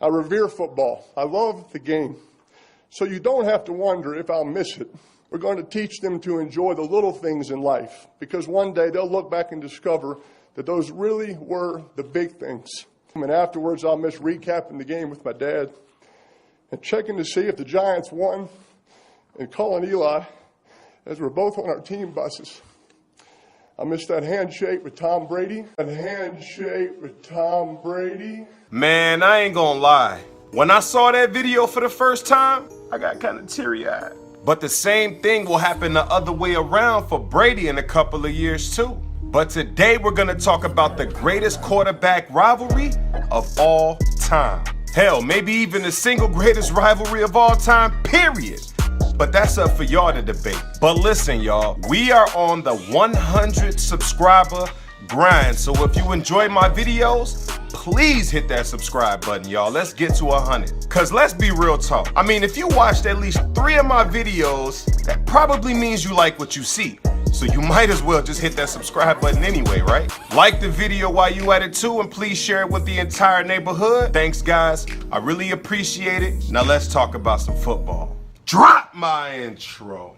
I revere football. I love the game. So you don't have to wonder if I'll miss it. We're going to teach them to enjoy the little things in life, because one day they'll look back and discover that those really were the big things. And afterwards, I'll miss recapping the game with my dad and checking to see if the Giants won and calling Eli as we're both on our team buses. I miss that handshake with Tom Brady. That handshake with Tom Brady. Man, I ain't gonna lie. When I saw that video for the first time, I got kind of teary-eyed. But the same thing will happen the other way around for Brady in a couple of years too. But today we're gonna talk about the greatest quarterback rivalry of all time. Hell, maybe even the single greatest rivalry of all time, period. But that's up for y'all to debate. But listen, y'all, we are on the 100 subscriber grind. So if you enjoy my videos, please hit that subscribe button, y'all. Let's get to 100. Cause let's be real talk. I mean, if you watched at least 3 of my videos, that probably means you like what you see. So you might as well just hit that subscribe button anyway, right? Like the video while you at it too, and please share it with the entire neighborhood. Thanks, guys. I really appreciate it. Now let's talk about some football. Drop my intro.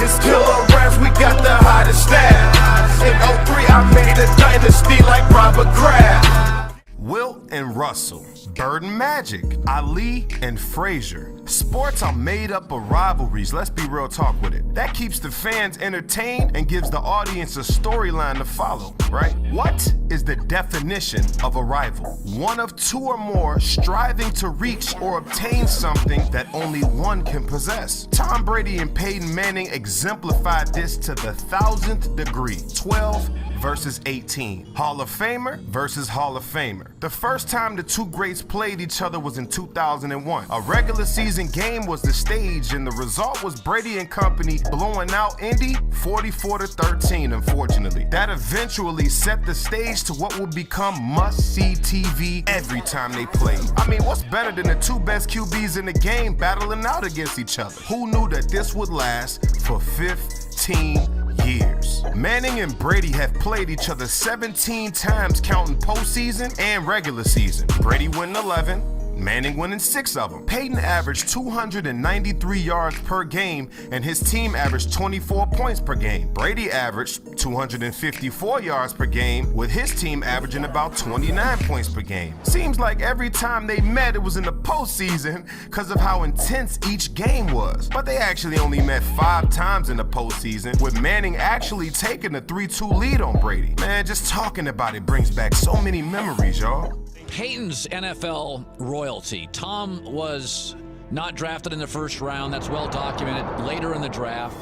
It's killer raps, we got the hottest staff. In 03, I made a dynasty like Robert Kraft. Wilt and Russell, Bird and Magic, Ali and Frazier. Sports are made up of rivalries, let's be real talk with it. That keeps the fans entertained and gives the audience a storyline to follow, right? What is the definition of a rival? One of 2 or more striving to reach or obtain something that only one can possess. Tom Brady and Peyton Manning exemplified this to the 1000th degree. 12 versus 18. Hall of Famer versus Hall of Famer. The first time the 2 greats played each other was in 2001. A regular season game was the stage, and the result was Brady and company blowing out Indy 44-13, unfortunately. That eventually set the stage to what would become must-see TV every time they played. I mean, what's better than the 2 best QBs in the game battling out against each other? Who knew that this would last for 15 years? Manning and Brady have played each other 17 times, counting postseason and regular season. Brady winning 11, Manning winning 6 of them. Peyton averaged 293 yards per game, and his team averaged 24 points per game. Brady averaged 254 yards per game, with his team averaging about 29 points per game. Seems like every time they met, it was in the postseason because of how intense each game was. But they actually only met 5 times in the postseason, with Manning actually taking the 3-2 lead on Brady. Man, just talking about it brings back so many memories, y'all. Peyton's NFL royalty. Tom was not drafted in the first round. That's well documented. Later in the draft.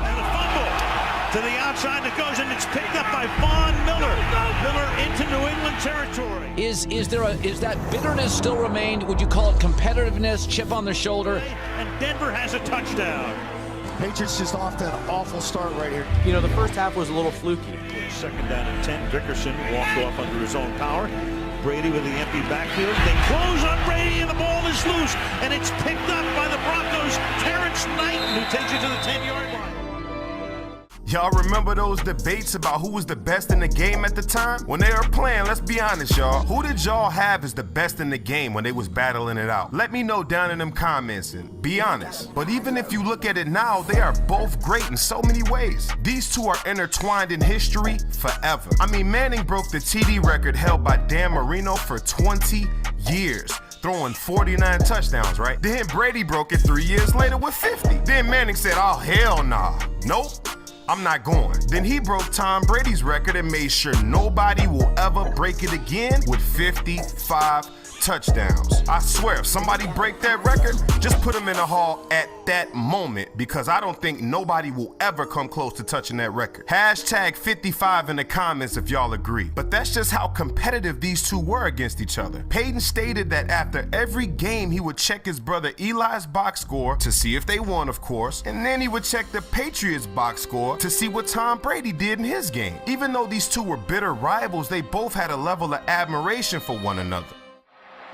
And the fumble to the outside that goes, and it's picked up by Von Miller. Miller into New England territory. Is that bitterness still remained? Would you call it competitiveness, chip on the shoulder? And Denver has a touchdown. Patriots just off to an awful start right here. You know, the first half was a little fluky. Second down and 10. Dickerson walked off under his own power. Brady with the empty backfield. They close on Brady, and the ball is loose. And it's picked up by the Broncos' Terrence Knighton, who takes it to the 10-yard line. Y'all remember those debates about who was the best in the game at the time? When they were playing, let's be honest, y'all. Who did y'all have as the best in the game when they was battling it out? Let me know down in them comments and be honest. But even if you look at it now, they are both great in so many ways. These 2 are intertwined in history forever. I mean, Manning broke the TD record held by Dan Marino for 20 years. Throwing 49 touchdowns, right? Then Brady broke it 3 years later with 50. Then Manning said, oh, hell nah. Nope. I'm not going. Then he broke Tom Brady's record and made sure nobody will ever break it again with 55 touchdowns. I swear, if somebody break that record, just put them in the hall at that moment, because I don't think nobody will ever come close to touching that record. Hashtag 55 in the comments if y'all agree. But that's just how competitive these 2 were against each other. Peyton stated that after every game, he would check his brother Eli's box score to see if they won, of course, and then he would check the Patriots box score to see what Tom Brady did in his game. Even though these 2 were bitter rivals, they both had a level of admiration for one another.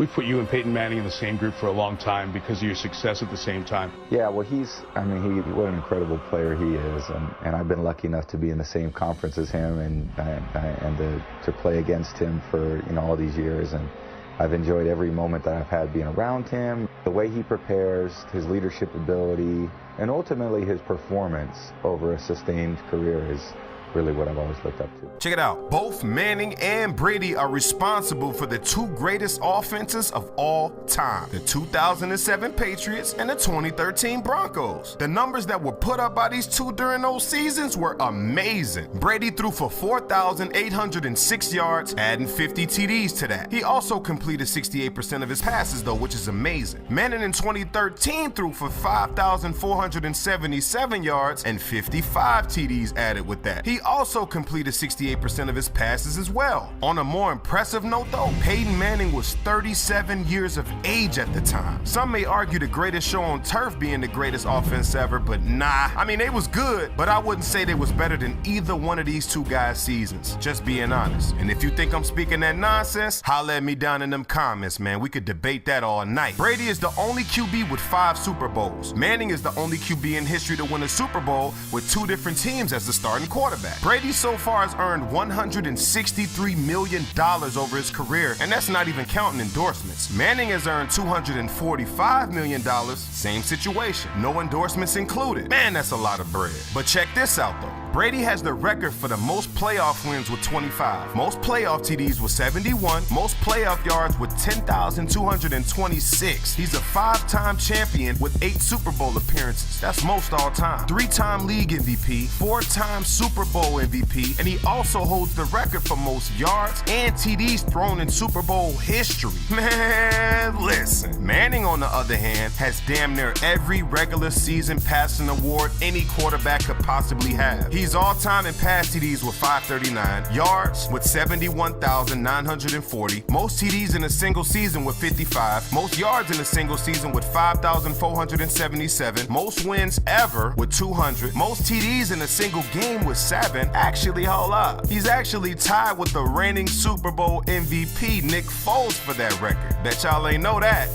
We put you and Peyton Manning in the same group for a long time because of your success at the same time. Yeah, well, what an incredible player he is, and I've been lucky enough to be in the same conference as him and to play against him for all these years, and I've enjoyed every moment that I've had being around him. The way he prepares, his leadership ability, and ultimately his performance over a sustained career is really what I've always looked up to. Check it out. Both Manning and Brady are responsible for the two greatest offenses of all time, the 2007 Patriots and the 2013 Broncos. The numbers that were put up by these two during those seasons were amazing. Brady threw for 4,806 yards, adding 50 TDs to that. He also completed 68% of his passes, though, which is amazing. Manning in 2013 threw for 5,477 yards and 55 TDs added with that. He also completed 68% of his passes as well. On a more impressive note though, Peyton Manning was 37 years of age at the time. Some may argue the greatest show on turf being the greatest offense ever, but nah. I mean, they was good, but I wouldn't say they was better than either one of these two guys' seasons. Just being honest. And if you think I'm speaking that nonsense, holla at me down in them comments, man. We could debate that all night. Brady is the only QB with 5 Super Bowls. Manning is the only QB in history to win a Super Bowl with 2 different teams as the starting quarterback. Brady so far has earned $163 million over his career, and that's not even counting endorsements. Manning has earned $245 million, same situation, no endorsements included. Man, that's a lot of bread. But check this out though. Brady has the record for the most playoff wins with 25, most playoff TDs with 71, most playoff yards with 10,226. He's a 5-time champion with 8 Super Bowl appearances. That's most all time. 3-time league MVP, 4-time Super Bowl MVP, and he also holds the record for most yards and TDs thrown in Super Bowl history. Man, listen. Manning, on the other hand, has damn near every regular season passing award any quarterback could possibly have. He's all-time in pass TDs with 539, yards with 71,940, most TDs in a single season with 55, most yards in a single season with 5,477, most wins ever with 200, most TDs in a single game with 7. Actually, HOLLA. He's actually tied with the reigning Super Bowl MVP, Nick Foles, for that record. Bet y'all ain't know that.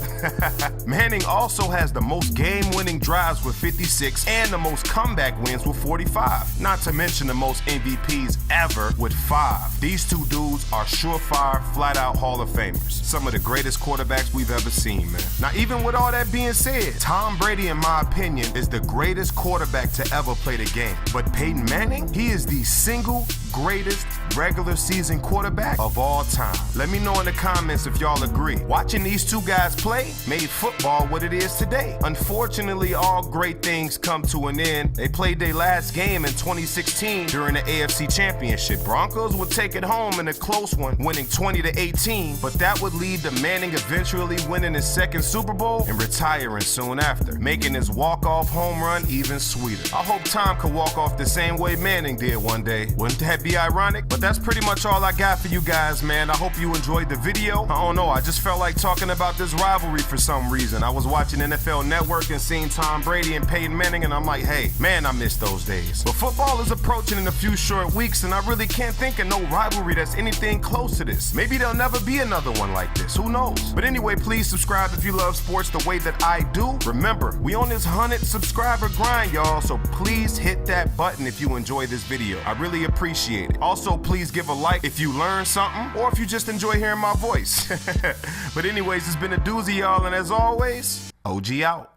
Manning also has the most game-winning drives with 56 and the most comeback wins with 45. Not to mention the most MVPs ever with 5. These two dudes are surefire, flat-out Hall of Famers. Some of the greatest quarterbacks we've ever seen, man. Now, even with all that being said, Tom Brady, in my opinion, is the greatest quarterback to ever play the game. But Peyton Manning, he is the single greatest regular season quarterback of all time. Let me know in the comments if y'all agree. Watching these two guys play made football what it is today. Unfortunately, all great things come to an end. They played their last game in 2016 during the AFC Championship. Broncos would take it home in a close one, winning 20-18, but that would lead to Manning eventually winning his second Super Bowl and retiring soon after, making his walk-off home run even sweeter. I hope Tom could walk off the same way Manning did one day. Wouldn't that be ironic? But that's pretty much all I got for you guys, man. I hope you enjoyed the video. I don't know, I just felt like talking about this rivalry for some reason. I was watching NFL Network and seeing Tom Brady and Peyton Manning, and I'm like, hey, man, I miss those days. But football is approaching in a few short weeks, and I really can't think of no rivalry that's anything close to this. Maybe there'll never be another one like this. Who knows? But anyway, please subscribe if you love sports the way that I do. Remember, we on this 100 subscriber grind, y'all, so please hit that button if you enjoy this video. I really appreciate it. Also, please give a like if you learned something or if you just enjoy hearing my voice. But anyways, it's been a doozy, y'all, and as always, OG out.